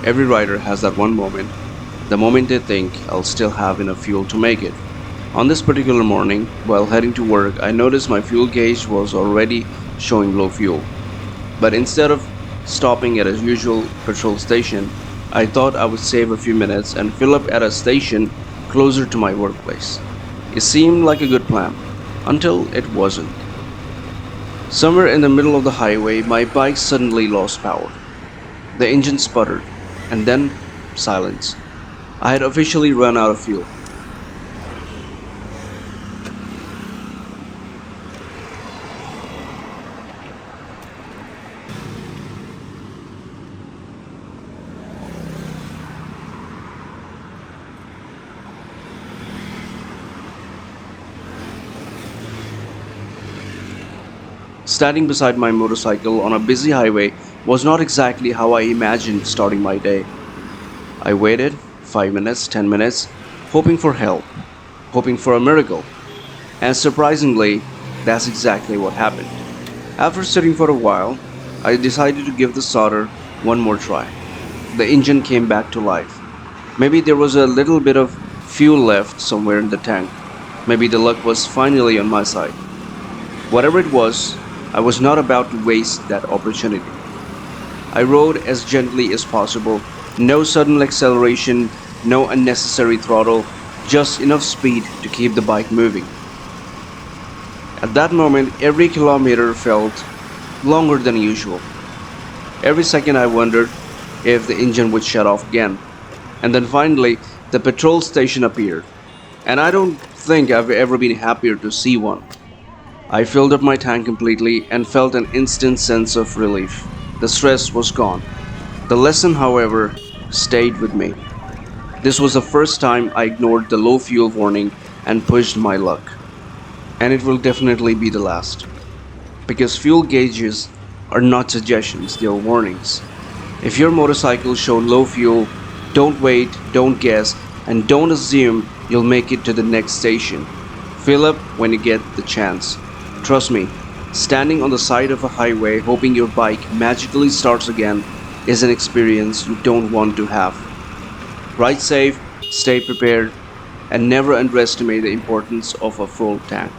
Every rider has that one moment, the moment they think I'll still have enough fuel to make it. On this particular morning, while heading to work, I noticed my fuel gauge was already showing low fuel. But instead of stopping at a usual petrol station, I thought I would save a few minutes and fill up at a station closer to my workplace. It seemed like a good plan, until it wasn't. Somewhere in the middle of the highway, my bike suddenly lost power. The engine sputtered, and then silence. I had officially run out of fuel. Standing beside my motorcycle on a busy highway was not exactly how I imagined starting my day. I waited 5 minutes, 10 minutes, hoping for help, hoping for a miracle. And surprisingly, that's exactly what happened. After sitting for a while, I decided to give the solder one more try. The engine came back to life. Maybe there was a little bit of fuel left somewhere in the tank. Maybe the luck was finally on my side. Whatever it was, I was not about to waste that opportunity. I rode as gently as possible, no sudden acceleration, no unnecessary throttle, just enough speed to keep the bike moving. At that moment, every kilometer felt longer than usual. Every second I wondered if the engine would shut off again. And then finally, the petrol station appeared. And I don't think I've ever been happier to see one. I filled up my tank completely and felt an instant sense of relief. The stress was gone. The lesson, however, stayed with me. This was the first time I ignored the low fuel warning and pushed my luck. And it will definitely be the last. Because fuel gauges are not suggestions, they are warnings. If your motorcycle showed low fuel, don't wait, don't guess, and don't assume you'll make it to the next station. Fill up when you get the chance. Trust me, standing on the side of a highway hoping your bike magically starts again is an experience you don't want to have. Ride safe, stay prepared, and never underestimate the importance of a full tank.